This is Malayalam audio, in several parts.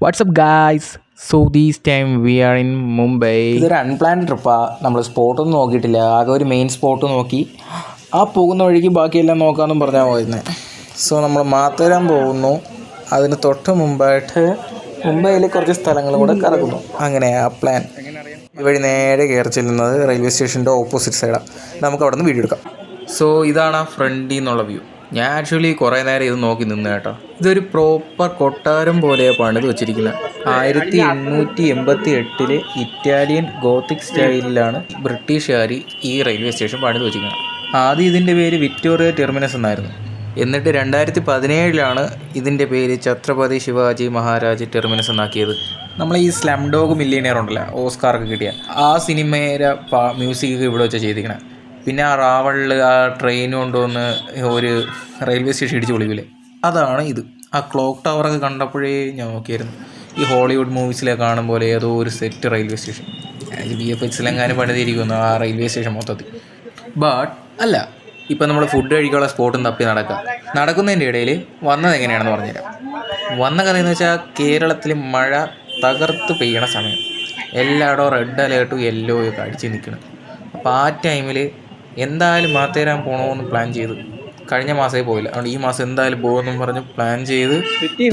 What's up, guys? So this time we are in Mumbai. ഇതൊരു അൺപ്ലാൻഡ് ട്രിപ്പാണ്. നമ്മൾ സ്പോട്ടൊന്നും നോക്കിയിട്ടില്ല. ആകെ ഒരു മെയിൻ സ്പോട്ട് നോക്കി ആ പോകുന്ന വഴിക്ക് ബാക്കിയെല്ലാം നോക്കാമെന്നും പറഞ്ഞാൽ പോയിരുന്നത്. സോ നമ്മൾ മാത്തേരാൻ പോകുന്നു. അതിന് തൊട്ട് മുമ്പായിട്ട് മുംബൈയിൽ കുറച്ച് സ്ഥലങ്ങളും കൂടെ കറങ്ങുന്നു. അങ്ങനെ ആ പ്ലാൻ ഇവഴി നേരെ കയറി ചെല്ലുന്നത് റെയിൽവേ സ്റ്റേഷൻ്റെ ഓപ്പോസിറ്റ് സൈഡാണ്. നമുക്ക് അവിടെ നിന്ന് വീഡിയോ എടുക്കാം. സോ ഇതാണ് ആ ഫ്രണ്ടിൽ നിന്നുള്ള വ്യൂ. ഞാൻ ആക്ച്വലി കുറേ നേരം ഇത് നോക്കി നിന്ന് കേട്ടോ. ഇതൊരു പ്രോപ്പർ കൊട്ടാരം പോലെയാണ് പണിത് വെച്ചിരിക്കുന്നത്. 1888 ഇറ്റാലിയൻ ഗോത്തിക് സ്റ്റൈലിലാണ് ബ്രിട്ടീഷുകാർ ഈ റെയിൽവേ സ്റ്റേഷൻ പണിത് വെച്ചിരിക്കുന്നത്. ആദ്യം ഇതിൻ്റെ പേര് വിക്ടോറിയ ടെർമിനസ് എന്നായിരുന്നു. എന്നിട്ട് 2017 ഇതിൻ്റെ പേര് ഛത്രപതി ശിവാജി മഹാരാജ് ടെർമിനസ് എന്നാക്കിയത്. നമ്മൾ ഈ സ്ലം ഡോഗ് മില്ലിയനെയർ ഉണ്ടല്ലോ, ഓസ്കാറൊക്കെ കിട്ടിയ ആ സിനിമയുടെ മ്യൂസിക് ഇവിടെ വെച്ചാൽ ചെയ്തിരിക്കണം. പിന്നെ ആ റാവളിൽ ആ ട്രെയിൻ കൊണ്ടുവന്ന് ഒരു റെയിൽവേ സ്റ്റേഷൻ ഇടിച്ച് പൊളിക്കില്ലേ, അതാണ് ഇത്. ആ ക്ലോക്ക് ടവറൊക്കെ കണ്ടപ്പോഴേ ഞാൻ നോക്കിയായിരുന്നു. ഈ ഹോളിവുഡ് മൂവീസിലെ കാണും പോലെ ഏതോ ഒരു സെറ്റ് റെയിൽവേ സ്റ്റേഷൻ. VFXലെങ്ങാനും പണിതിരിക്കുന്നു ആ റെയിൽവേ സ്റ്റേഷൻ മൊത്തത്തിൽ. ബട്ട് അല്ല, ഇപ്പം നമ്മൾ ഫുഡ് കഴിക്കാനുള്ള സ്പോട്ടും തപ്പി നടക്കുന്നതിൻ്റെ ഇടയിൽ വന്നത് എങ്ങനെയാണെന്ന് പറഞ്ഞുതരാം. വന്ന കഥ എന്ന് വെച്ചാൽ കേരളത്തിൽ മഴ തകർത്ത് പെയ്യണ സമയം, എല്ലായിടവും റെഡ് അലേർട്ടും യെല്ലോ ഒക്കെ അടിച്ച് നിൽക്കണം. അപ്പോൾ ആ ടൈമിൽ എന്തായാലും മാത്തേരാൻ പോകണമെന്ന് പ്ലാൻ ചെയ്തു. കഴിഞ്ഞ മാസമേ പോയില്ല, അതുകൊണ്ട് ഈ മാസം എന്തായാലും പോകുമെന്നും പറഞ്ഞ് പ്ലാൻ ചെയ്ത്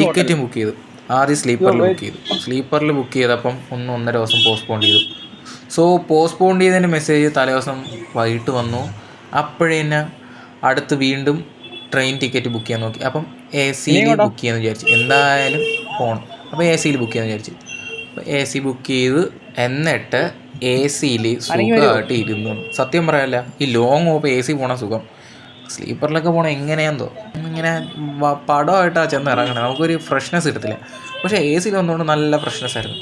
ടിക്കറ്റും ബുക്ക് ചെയ്തു. ആദ്യം സ്ലീപ്പറിൽ ബുക്ക് ചെയ്തപ്പം 1-1.5 ദിവസം പോസ്റ്റ്പോൺ ചെയ്തു. സോ പോസ്റ്റ്പോൺ ചെയ്തതിൻ്റെ മെസ്സേജ് തലേദിവസം വൈകിട്ട് വന്നു. അപ്പോഴേ തന്നെ അടുത്ത് വീണ്ടും ട്രെയിൻ ടിക്കറ്റ് ബുക്ക് ചെയ്യാൻ നോക്കി. അപ്പം AC ബുക്ക് ചെയ്യാമെന്ന് വിചാരിച്ചു, എന്തായാലും പോകണം. അപ്പോൾ AC ബുക്ക് ചെയ്യാമെന്ന് വിചാരിച്ചു. അപ്പോൾ AC ബുക്ക് ചെയ്ത് എന്നിട്ട് AC സുഖമായിട്ട് ഇരുന്നു. സത്യം പറയാമല്ല, ഈ ലോങ് പോകുമ്പോൾ AC പോകണ സുഖം. സ്ലീപ്പറിലൊക്കെ പോകണം എങ്ങനെയാണെന്നോ, ഇങ്ങനെ പടമായിട്ടാണ് ചെന്ന് ഇറങ്ങണേ, നമുക്കൊരു ഫ്രഷ്നെസ് കിട്ടത്തില്ല. പക്ഷേ AC വന്നുകൊണ്ട് നല്ല ഫ്രഷ്നെസ് ആയിരുന്നു.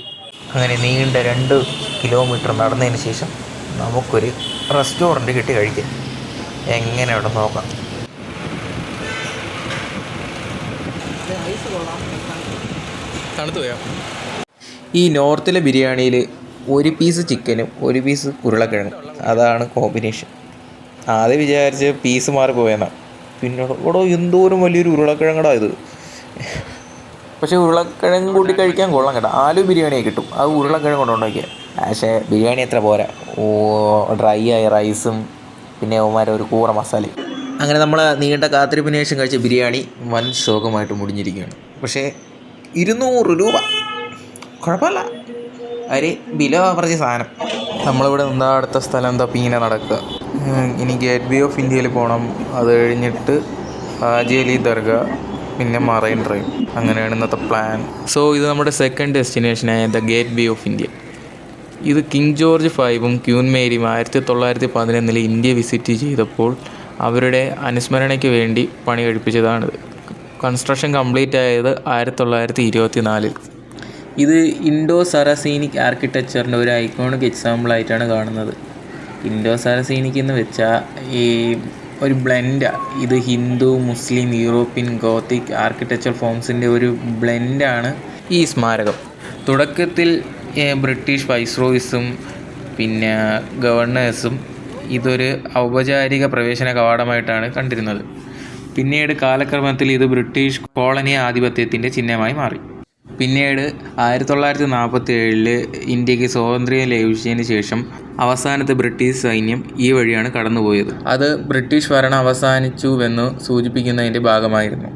അങ്ങനെ നീണ്ട 2 കിലോമീറ്റർ നടന്നതിന് ശേഷം നമുക്കൊരു റെസ്റ്റോറൻറ്റ് കിട്ടി കഴിക്കാം. എങ്ങനെ അവിടെ നോക്കാം. തണുത്ത് പോയാ. ഈ നോർത്തിലെ ബിരിയാണിയിൽ 1 പീസ് ചിക്കനും 1 പീസ് ഉരുളക്കിഴങ്ങും, അതാണ് കോമ്പിനേഷൻ. ആദ്യം വിചാരിച്ച് പീസ് മാറിപ്പോയെന്നാണ്. പിന്നെ ഇവിടെ എന്തോരം വലിയൊരു ഉരുളക്കിഴങ്ങടാ ഇത്. പക്ഷേ ഉരുളക്കിഴങ്ങ് കൂട്ടി കഴിക്കാൻ കൊള്ളാം കേട്ടോ. ആലു ബിരിയാണിയെ കിട്ടും, അത് ഉരുളക്കിഴങ്ങ് കൊണ്ട് ഉണ്ടാക്കിയത്. പക്ഷേ ബിരിയാണി അത്ര പോരാ. ഡ്രൈ ആയ റൈസും പിന്നെ ഒരു കൂറ മസാലയും. അങ്ങനെ നമ്മൾ നീണ്ട കാത്തിരിപ്പിന് ശേഷം കഴിച്ച ബിരിയാണി വൻ ശോകമായിട്ട് മുടിഞ്ഞിരിക്കുകയാണ്. പക്ഷേ 200 രൂപ കുഴപ്പമില്ല, ഒരു ബിലോ ആവറേജ് സാധനം. നമ്മളിവിടെ നിന്നാ അടുത്ത സ്ഥലം തപ്പി ഇങ്ങനെ നടക്കുക. ഇനി ഗേറ്റ് വേ ഓഫ് ഇന്ത്യയിൽ പോകണം. അത് കഴിഞ്ഞിട്ട് ഹാജി അലി ദർഗ, പിന്നെ മറൈൻ ഡ്രൈവ്. അങ്ങനെയാണ് ഇന്നത്തെ പ്ലാൻ. സോ ഇത് നമ്മുടെ സെക്കൻഡ് ഡെസ്റ്റിനേഷനായ the gateway of India. ഇത് കിങ് ജോർജ് 5 ക്യൂൻ മേരിയും 1911 ഇന്ത്യ വിസിറ്റ് ചെയ്തപ്പോൾ അവരുടെ അനുസ്മരണയ്ക്ക് വേണ്ടി പണി കഴിപ്പിച്ചതാണിത്. കൺസ്ട്രക്ഷൻ കംപ്ലീറ്റ് ആയത് 1924. ഇത് ഇൻഡോ സറസീനിക് ആർക്കിടെക്ചറിൻ്റെ ഒരു ഐക്കോണിക് എക്സാമ്പിളായിട്ടാണ് കാണുന്നത്. ഇൻഡോ സറസീനിക് എന്ന് വെച്ചാൽ ഈ ഒരു ബ്ലെൻഡാണ്. ഇത് ഹിന്ദു, മുസ്ലിം, യൂറോപ്യൻ, ഗോത്തിക് ആർക്കിടെക്ചർ ഫോംസിൻ്റെ ഒരു ബ്ലെൻഡാണ് ഈ സ്മാരകം. തുടക്കത്തിൽ ബ്രിട്ടീഷ് വൈസ്രോയ്സും പിന്നെ ഗവർണേഴ്സും ഇതൊരു ഔപചാരിക പ്രവേശന കവാടമായിട്ടാണ് കണ്ടിരുന്നത്. പിന്നീട് കാലക്രമത്തിൽ ഇത് ബ്രിട്ടീഷ് കോളനി ആധിപത്യത്തിൻ്റെ ചിഹ്നമായി മാറി. പിന്നീട് 1947 ഇന്ത്യക്ക് സ്വാതന്ത്ര്യം ലഭിച്ചതിന് ശേഷം അവസാനത്തെ ബ്രിട്ടീഷ് സൈന്യം ഈ വഴിയാണ് കടന്നുപോയത്. അത് ബ്രിട്ടീഷ് ഭരണം അവസാനിച്ചുവെന്ന് സൂചിപ്പിക്കുന്നതിൻ്റെ ഭാഗമായിരുന്നു.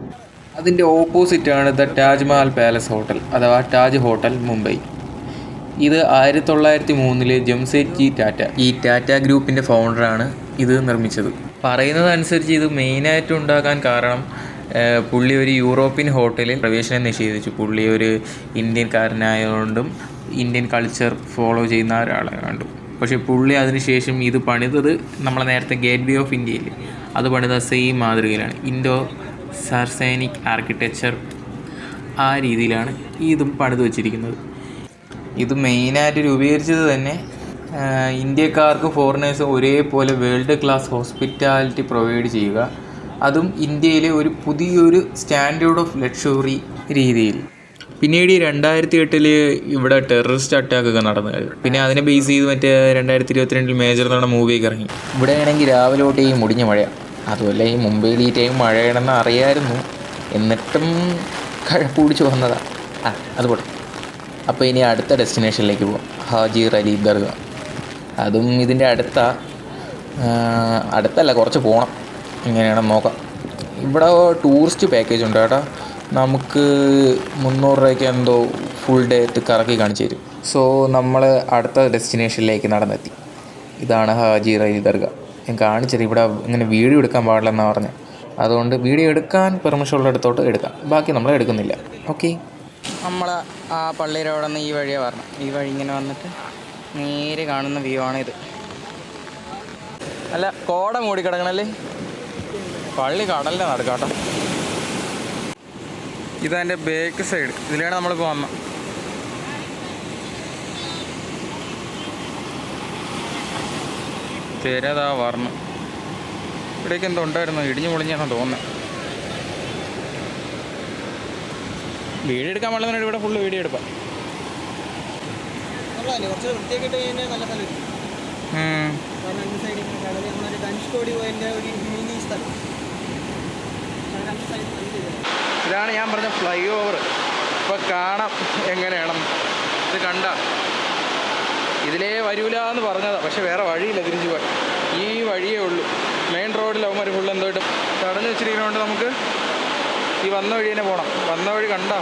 അതിൻ്റെ ഓപ്പോസിറ്റാണ് ദ താജ്മഹൽ പാലസ് ഹോട്ടൽ അഥവാ താജ് ഹോട്ടൽ മുംബൈ. ഇത് 1903 ജംഷെഡ്ജി ടാറ്റ, ഈ ടാറ്റ ഗ്രൂപ്പിൻ്റെ ഫൗണ്ടറാണ് ഇത് നിർമ്മിച്ചത്. പറയുന്നതനുസരിച്ച് ഇത് മെയിനായിട്ട് ഉണ്ടാക്കാൻ കാരണം പുള്ളി ഒരു യൂറോപ്യൻ ഹോട്ടലിൽ പ്രവേശനം നിഷേധിച്ചു. പുള്ളി ഒരു ഇന്ത്യൻകാരനായതുകൊണ്ടും ഇന്ത്യൻ കൾച്ചർ ഫോളോ ചെയ്യുന്ന ഒരാളെ കണ്ടു. പക്ഷേ പുള്ളി അതിനുശേഷം ഇത് പണിതത് നമ്മളെ നേരത്തെ ഗേറ്റ് വേ ഓഫ് ഇന്ത്യയിൽ അത് പണിത സെയിം മാതൃകയിലാണ്. ഇൻഡോ സറസീനിക് ആർക്കിടെക്ചർ ആ രീതിയിലാണ് ഇതും പണിത് വച്ചിരിക്കുന്നത്. ഇത് മെയിനായിട്ട് രൂപീകരിച്ചത് തന്നെ ഇന്ത്യക്കാർക്കും ഫോറിനേഴ്സും ഒരേപോലെ വേൾഡ് ക്ലാസ് ഹോസ്പിറ്റാലിറ്റി പ്രൊവൈഡ് ചെയ്യുക, അതും ഇന്ത്യയിലെ ഒരു പുതിയൊരു സ്റ്റാൻഡേർഡ് ഓഫ് ലക്ഷറി രീതിയിൽ. പിന്നീട് 2008 ഇവിടെ ടെററിസ്റ്റ് അറ്റാക്കൊക്കെ നടന്നായിരുന്നു. പിന്നെ അതിനെ ബേസ് ചെയ്ത് മറ്റേ 2022 മേജർ നടന്ന മൂവിയൊക്കെ ഇറങ്ങി. ഇവിടെ ആണെങ്കിൽ രാവിലെ തൊട്ട് ഈ മുടിഞ്ഞ മഴയാണ്. അതുമല്ല ഈ മുംബൈയിൽ ഈ ടൈം മഴയാണെന്ന് അറിയാമായിരുന്നു, എന്നിട്ടും കഴപ്പ് പിടിച്ച് വന്നതാണ്. അതുപോലെ അപ്പോൾ ഇനി അടുത്ത ഡെസ്റ്റിനേഷനിലേക്ക് പോകാം, ഹാജി അലി ദർഗ. അതും ഇതിൻ്റെ അടുത്തല്ല, കുറച്ച് പോകണം. എങ്ങനെയാണെന്ന് നോക്കാം. ഇവിടെ ടൂറിസ്റ്റ് പാക്കേജ് ഉണ്ട് കേട്ടോ. നമുക്ക് 300 രൂപയ്ക്ക് എന്തോ ഫുൾ ഡേ കറക്കി കാണിച്ചു തരും. സോ നമ്മൾ അടുത്ത ഡെസ്റ്റിനേഷനിലേക്ക് നടന്നെത്തി. ഇതാണ് ഹാജി അലി ദർഗ. ഞാൻ കാണിച്ചത് ഇവിടെ ഇങ്ങനെ വീഡിയോ എടുക്കാൻ പാടില്ലെന്നാണ് പറഞ്ഞത്. അതുകൊണ്ട് വീഡിയോ എടുക്കാൻ പെർമിഷൻ ഉള്ളിടത്തോട്ട് എടുക്കാം, ബാക്കി നമ്മൾ എടുക്കുന്നില്ല. ഓക്കെ, നമ്മൾ ആ പള്ളിയുടെ അവിടെ നിന്ന് ഈ വഴിയാണ് വരണം. ഈ വഴി ഇങ്ങനെ വന്നിട്ട് നേരെ കാണുന്ന വ്യൂ ആണ് ഇത്. അല്ല, കോട മൂടിക്കിടക്കണല്ലേ. പള്ളി കടലിൻ്റെ നടുക്കാട്ടോ. ഇതെൻ്റെ ബാക്ക് സൈഡ്. ഇതിലാണ് നമ്മളിപ്പോൾ വന്നത്. തിരതാ വരണം. ഇവിടേക്ക് എന്തോ ഉണ്ടായിരുന്നു, ഇടിഞ്ഞു പൊളിഞ്ഞാണെന്ന് തോന്നുന്നത്. വീഡിയോ എടുക്കാൻ വളരെ ഇവിടെ ഫുള്ള് വീഡിയോ എടുക്കാം. ഇതാണ് ഞാൻ പറഞ്ഞ ഫ്ലൈ ഓവർ. ഇപ്പോൾ കാണാം എങ്ങനെയാണെന്ന്. ഇത് കണ്ട ഇതിലേ വരൂല എന്ന് പറഞ്ഞതാണ്, പക്ഷെ വേറെ വഴിയില്ല തിരിച്ചു പോയി. ഈ വഴിയേ ഉള്ളൂ. മെയിൻ റോഡിൽ അവന്മാർ ഫുള്ള് എന്തോട്ടും തടഞ്ഞു വെച്ചിരിക്കുന്നതുകൊണ്ട് നമുക്ക് ഈ വന്ന വഴി തന്നെ പോകണം. വന്ന വഴി കണ്ടോ,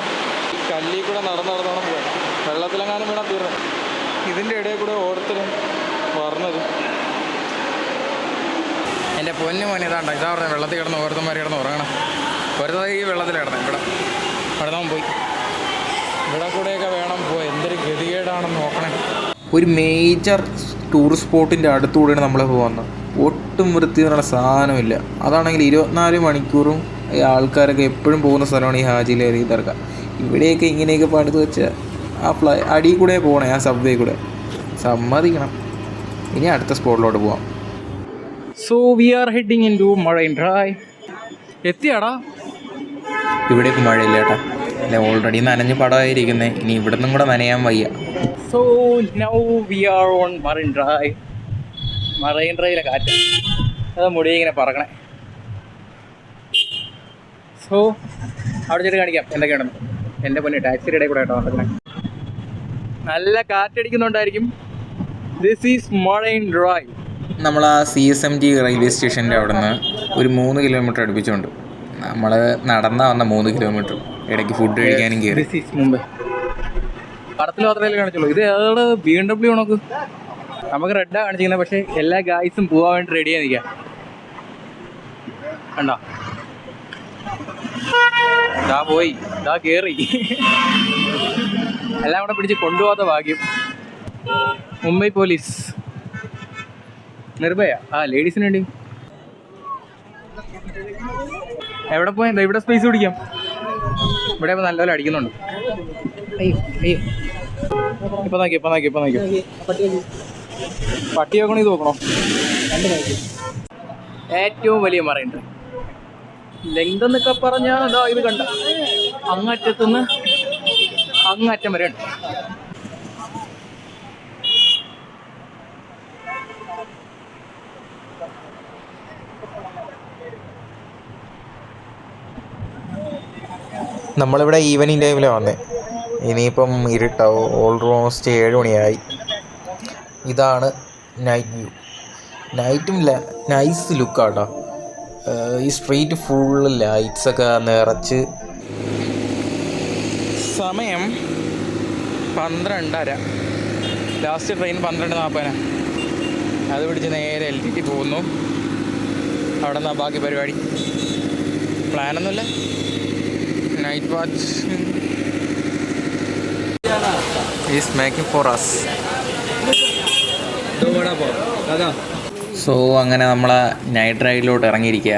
ഈ കല്ലിൽ കൂടെ നടന്നോണം പോകണം. വെള്ളത്തിലെങ്ങാനും വീണാൽ തീർന്നു. ഇതിൻ്റെ ഇടയിൽ കൂടെ ഓരോരുത്തരും പറഞ്ഞത്. എൻ്റെ പൊന്നു മോനെ ഇതാണ്ടോ, ഇതാ പറഞ്ഞത് വെള്ളത്തിൽ കിടന്ന് ഓരോരുത്തന്മാർ കിടന്ന് ഉറങ്ങണം. വെറുതെ ഈ വെള്ളത്തിൽ കിടണം. ഇവിടെ നമ്മൾ പോയി ഇവിടെ കൂടെയൊക്കെ വേണം പോയി. എന്തൊരു ഗതികേടാണെന്ന് നോക്കണേ. ഒരു മേജർ ടൂറിസ്റ്റ് സ്പോട്ടിൻ്റെ അടുത്തുകൂടെയാണ് നമ്മൾ പോകുന്നത്. ഒട്ടും വൃത്തി എന്നുള്ള സാധനമില്ല. അതാണെങ്കിൽ 24 മണിക്കൂറും ഈ ആൾക്കാരൊക്കെ എപ്പോഴും പോകുന്ന സ്ഥലമാണ് ഈ ഹാജി അലി ദർഗ. ഇവിടെയൊക്കെ ഇങ്ങനെയൊക്കെ പണിത് വെച്ചാൽ ആ അടിയിൽ കൂടെ പോകണേ, ആ സബ്വേ കൂടെ. സമ്മതിക്കണം. ഇനി അടുത്ത സ്പോട്ടിലോട്ട് പോവാം. So we are heading into Marine Drive. എത്തിയാടാ? ഇവിടേക്ക് മഴയില്ല കേട്ടോ. അല്ല, ഓൾറെഡി നനഞ്ഞ് പടമായിരിക്കുന്നത്. ഇനി ഇവിടെ നിന്നും കൂടെ നനയാൻ വയ്യ. So now we are on Marine Drive. Marine ഡ്രൈവിലെ കാറ്റ് അത് മുടി ഇങ്ങനെ പറക്കണേ. സോ അവിടെ ചെന്ന് കാണിക്കാം എന്തൊക്കെയാണെന്ന്. എൻ്റെ പൊന്നെ ടാക്സിയുടെ ഇടയിൽ കൂടെ കേട്ടോ നടക്കണേ. നല്ല കാറ്റടിക്കുന്നുണ്ടായിരിക്കും. This is Marine Drive. നമ്മൾ ആ CSMT റെയിൽവേ സ്റ്റേഷൻ്റെ അവിടെ നിന്ന് ഒരു 3 കിലോമീറ്റർ അടുപ്പിച്ചുണ്ട്. നമ്മൾ നടന്നാ വന്ന 3 കിലോമീറ്റർ. ഇടയ്ക്ക് ഫുഡ് കഴിക്കാനും കയറി. This is Mumbai. പടത്തിൽ മാത്രമേ കാണിച്ചുള്ളൂ. ഇത് ഏതാണ് BMW നോക്ക്. നമുക്ക് റെഡാണ് കാണിച്ചിരിക്കുന്നത്, പക്ഷേ എല്ലാ ഗായ്സും പോകാൻ വേണ്ടി റെഡിയായി നിൽക്കാം. കണ്ടോ, ഇതാ പോയി, ഇതാ കയറി. എല്ലാം കൂടെ പിടിച്ച് കൊണ്ടുപോകാത്ത ഭാഗ്യം. മുംബൈ പോലീസ് നിർഭയ. ലേഡീസിന് വേണ്ടി എവിടെ പോയാ? ഇവിടെ സ്പേസ് പിടിക്കാം. ഇവിടെ ഇപ്പോൾ നല്ലപോലെ അടിക്കുന്നുണ്ട്. അയ്യോ അയ്യോ, ഇപ്പം നോക്കി പട്ടി നോക്കണോ ഇത് നോക്കണോ? ഏറ്റവും വലിയ മറൈൻ ഡ്രൈവ്. ലെങ്ത് എന്നൊക്കെ പറഞ്ഞാൽ എന്താ ഇത് കണ്ട, അങ്ങറ്റത്തുനിന്ന് അങ്ങറ്റം വരെ ഉണ്ട്. നമ്മളിവിടെ ഈവനിങ് ടൈമിലാണ് വന്നത്. ഇനിയിപ്പം ഇരുട്ടാവും. ഓൾമോസ്റ്റ് 7 മണിയായി. ഇതാണ് നൈറ്റ് വ്യൂ. നൈറ്റും നൈസ് ലുക്കാട്ടോ. ഈ സ്ട്രീറ്റ് ഫുള്ള് ലൈറ്റ്സൊക്കെ നിറച്ച്. സമയം 12:30. Last train 12:40. അത് പിടിച്ച് നേരെ LTT പോകുന്നു. അവിടെ നിന്നാണ് ബാക്കി പരിപാടി. പ്ലാനൊന്നുമില്ല. Night watch is making for us. സോ അങ്ങനെ നമ്മളെ നൈറ്റ് റൈഡിലോട്ട് ഇറങ്ങിയിരിക്കുക.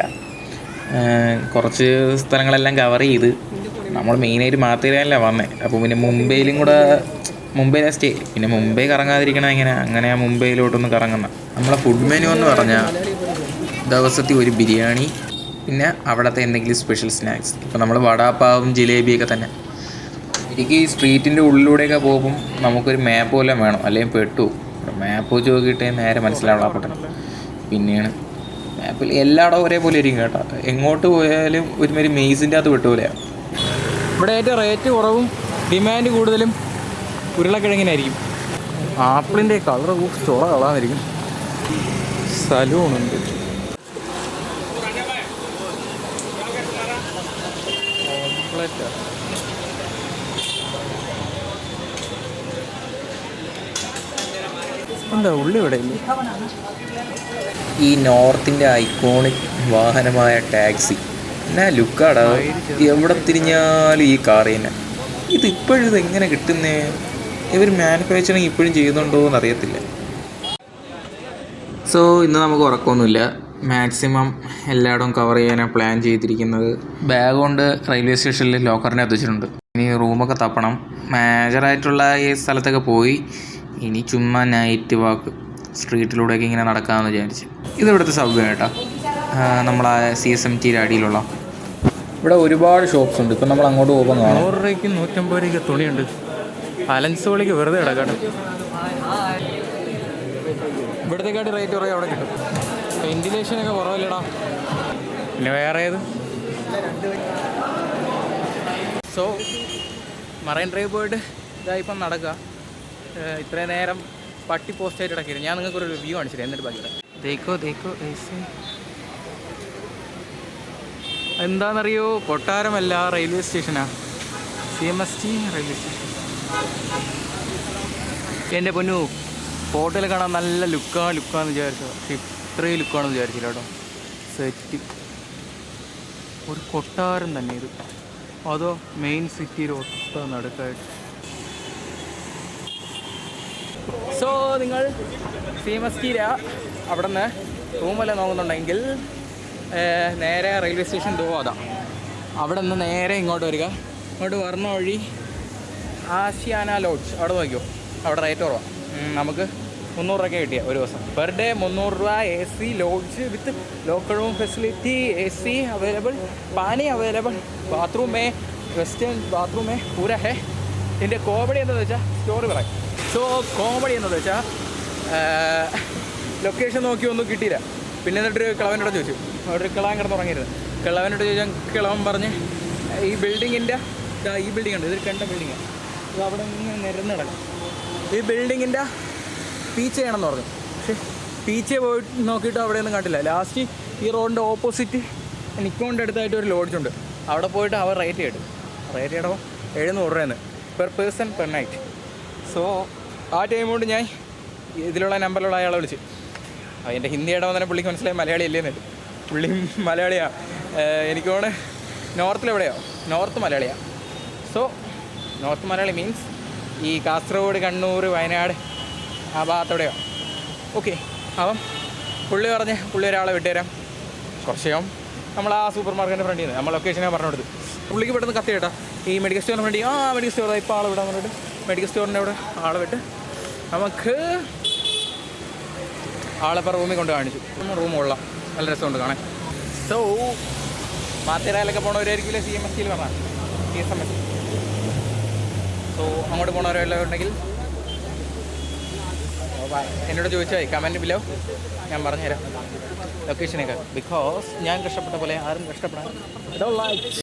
കുറച്ച് സ്ഥലങ്ങളെല്ലാം കവർ ചെയ്ത് നമ്മൾ മെയിനായിട്ട് മാത്തേരിയല്ല വന്നത്. അപ്പോൾ പിന്നെ മുംബൈയിലെ സ്റ്റേ. പിന്നെ മുംബൈ കറങ്ങാതിരിക്കണം അങ്ങനെ മുംബൈയിലോട്ടൊന്ന് കറങ്ങുന്ന. നമ്മളെ ഫുഡ് മെനു എന്ന് പറഞ്ഞാൽ ദിവസത്തിൽ ഒരു ബിരിയാണി, പിന്നെ അവിടുത്തെ എന്തെങ്കിലും സ്പെഷ്യൽ സ്നാക്സ്. ഇപ്പോൾ നമ്മൾ വടാപ്പാവും ജിലേബിയൊക്കെ തന്നെ. എനിക്ക് ഈ സ്ട്രീറ്റിൻ്റെ ഉള്ളിലൂടെയൊക്കെ പോകുമ്പം നമുക്കൊരു മാപ്പ് വല്ലതും വേണം, അല്ലെങ്കിൽ പെട്ടു. മാപ്പ് വെച്ച് നോക്കിയിട്ടേ നേരെ മനസ്സിലാവുള്ള പെട്ടെന്ന്. പിന്നെയാണ് മാപ്പിൽ എല്ലായിടവും ഒരേപോലെ ഇരിക്കും കേട്ടോ. എങ്ങോട്ട് പോയാലും ഒരുമാതിരി മെയ്സിൻ്റെ അകത്ത് പെട്ടുപോലെയാണ്. ഇവിടെ ഏറ്റവും റേറ്റ് കുറവും ഡിമാൻഡ് കൂടുതലും ഉരുളക്കിഴങ്ങിനായിരിക്കും. ആപ്പിളിൻ്റെ കളർ ചുള കളാന്നിരിക്കും. സലൂണുണ്ട്. എന്താ ഉള്ളി ഇവിടെ ഇല്ല. ഈ നോർത്തിൻ്റെ ഐക്കോണിക് വാഹനമായ ടാക്സി എന്നാ ലുക്കാടാ. എവിടെ തിരിഞ്ഞാലും ഈ കാർ തന്നെ. ഇതിപ്പോഴും ഇതെങ്ങനെ കിട്ടുന്നേ? ഇവർ മാനുഫാക്ചറിങ് ഇപ്പോഴും ചെയ്യുന്നുണ്ടോ എന്നറിയത്തില്ല. സോ ഇന്ന് നമുക്ക് ഉറക്കമൊന്നുമില്ല. മാക്സിമം എല്ലായിടവും കവർ ചെയ്യാനാണ് പ്ലാൻ ചെയ്തിരിക്കുന്നത്. ബാഗ് കൊണ്ട് റെയിൽവേ സ്റ്റേഷനിൽ ലോക്കറിനകത്ത് വെച്ചിട്ടുണ്ട്. ഇനി റൂമൊക്കെ തപ്പണം. മേജറായിട്ടുള്ള ഈ സ്ഥലത്തൊക്കെ പോയി ഇനി ചുമ്മാ നൈറ്റ് വാക്ക് സ്ട്രീറ്റിലൂടെയൊക്കെ ഇങ്ങനെ നടക്കാമെന്ന് വിചാരിച്ച്. ഇതിവിടുത്തെ സബ്വേ കേട്ടോ, നമ്മളെ CSMTയുടെ അടിയിലുള്ള. ഇവിടെ ഒരുപാട് ഷോപ്സ് ഉണ്ട്. ഇപ്പം നമ്മൾ അങ്ങോട്ട് പോകുമ്പോൾ 100 രൂപയ്ക്ക് 150 രൂപയ്ക്ക് തുണിയുണ്ട്. അലൻസോളിക്ക് വെറുതെ ഇടക്കാട്ടെ. ഇവിടത്തെക്കാട്ടി റേറ്റ് കുറേ അവിടെ കിട്ടും. വെന്റിലേഷനൊക്കെ കുറവല്ലടാ. പിന്നെ വേറെ ഏത്. സോ മറൈൻ ഡ്രൈവ് പോയിട്ട് ഇതായിപ്പം നടക്കുക. ഇത്രയും നേരം പട്ടി പോസ്റ്റായിട്ട് ഇടക്കിയിരുന്നു. ഞാൻ നിങ്ങൾക്കൊരു റിവ്യൂ കാണിച്ചില്ല. എന്നിട്ട് ബാക്കി ദേക്കോ എന്താണെന്നറിയോ? കൊട്ടാരമല്ല, റെയിൽവേ സ്റ്റേഷനാണ്. CMST railway station. എൻ്റെ പൊന്നു, ഫോട്ടോയിൽ കാണാൻ നല്ല ലുക്കാന്ന് വിചാരിച്ചത്. പക്ഷേ ഇത്രയും ലുക്കാണെന്ന് വിചാരിച്ചില്ല കേട്ടോ. സെറ്റ് ഒരു കൊട്ടാരം തന്നെ ഇത്. അതോ മെയിൻ സിറ്റിയിൽ ഒത്ത നടുക്കായിട്ട്. സോ നിങ്ങൾ CMST അവിടെ നിന്ന് റൂമെല്ലാം നോക്കുന്നുണ്ടെങ്കിൽ നേരെ റെയിൽവേ സ്റ്റേഷൻ അതാ. അവിടെ നിന്ന് നേരെ ഇങ്ങോട്ട് വരിക. ഇങ്ങോട്ട് വരുന്ന വഴി ആസിയാന ലോഡ്ജ് അവിടെ നോക്കിയോ. അവിടെ റേറ്റ് കുറവാണ്. നമുക്ക് 300 രൂപയ്ക്ക് കിട്ടിയ ഒരു ദിവസം. പെർ ഡേ 300 രൂപ. AC ലോഡ്ജ് വിത്ത് locker room facility, AC available, പാനി അവൈലബിൾ, ബാത്റൂമേ വെസ്റ്റേൺ ബാത്റൂമേ പൂര ഹേ. ഇതിൻ്റെ കോമഡി എന്താണെന്ന് വെച്ചാൽ സ്റ്റോറി പറയാം. സോ കോമഡി എന്താണെന്ന് വെച്ചാൽ ലൊക്കേഷൻ നോക്കി ഒന്നും കിട്ടിയില്ല. പിന്നെ എന്നിട്ടൊരു കിളവനോട് ചോദിച്ചു. അവിടെ കിളവൻ കിടന്ന് തുടങ്ങിയിരുന്നു. കിളവനോട് ചോദിച്ചാൽ കിളവൻ പറഞ്ഞ് ഈ ബിൽഡിങ്ങിൻ്റെ ഈ ബിൽഡിംഗ് ഉണ്ട്, ഇതൊരു കണ്ട ബിൽഡിങ്ങാണ്. ഇത് അവിടെ നിന്ന് നിരന്ന് കിടക്കും. ഈ ബിൽഡിങ്ങിൻ്റെ പീച്ച ചെയ്യണമെന്ന് പറഞ്ഞു. പക്ഷേ പീച്ച പോയിട്ട് നോക്കിയിട്ട് അവിടെ ഒന്നും കണ്ടില്ല. ലാസ്റ്റ് ഈ റോഡിൻ്റെ ഓപ്പോസിറ്റ് നിക്കോണിൻ്റെ അടുത്തായിട്ട് ഒരു ലോഡ്ജുണ്ട്. അവിടെ പോയിട്ട് അവർ റേറ്റ് ചെയ്തപ്പോൾ 700 രൂപയെന്ന് per person per night. So ആ ടൈം കൊണ്ട് ഞാൻ ഇതിലുള്ള നമ്പറിലുള്ള അയാളെ വിളിച്ച്. എൻ്റെ ഹിന്ദിയുടെ വന്നെ പുള്ളിക്ക് മനസ്സിലായി മലയാളി അല്ലേന്നില്ല. പുള്ളി മലയാളിയാണ്. എനിക്ക് തോന്നുന്നു നോർത്തിലെവിടെയോ നോർത്ത് മലയാളിയാണ്. സോ നോർത്ത് മലയാളി മീൻസ് ഈ കാസർഗോഡ്, കണ്ണൂർ, വയനാട് ആ ഭാഗത്തോടെയോ. ഓക്കെ. അപ്പം പുള്ളി പറഞ്ഞ് പുള്ളി ഒരാളെ വിട്ടുതരാം. കുറച്ചാവും നമ്മൾ ആ സൂപ്പർ മാർക്കറ്റിൻ്റെ ഫ്രണ്ടിൽ നിന്ന് നമ്മൾ ലൊക്കേഷനെ പറഞ്ഞു കൊടുത്ത്. പുള്ളിക്ക് പെട്ടെന്ന് കത്തി കേട്ടോ. ഈ മെഡിക്കൽ സ്റ്റോറിന് ഫ്രണ്ടി മെഡിക്കൽ സ്റ്റോർ ഇപ്പോൾ ആളെ വിടാൻ പറഞ്ഞിട്ട് മെഡിക്കൽ സ്റ്റോറിൻ്റെ അവിടെ ആളെ വിട്ട് നമുക്ക് ആളെപ്പോൾ റൂമിൽ കൊണ്ട് കാണിച്ചു. റൂം കൊള്ളാം, നല്ല രസമുണ്ട് കാണാൻ. സോ മാത്തേരായിലൊക്കെ പോണവരായിരിക്കില്ല CMSTയിൽ പറഞ്ഞാൽ CSMS. സോ അങ്ങോട്ട് പോണവരെല്ലാം ഉണ്ടെങ്കിൽ എന്നോട് ചോദിച്ചാൽ കമൻറ്റ് ബിലോ ഞാൻ പറഞ്ഞുതരാം ലൊക്കേഷനൊക്കെ. ബിക്കോസ് ഞാൻ കഷ്ടപ്പെട്ട പോലെ ആരും കഷ്ടപ്പെടാൻ.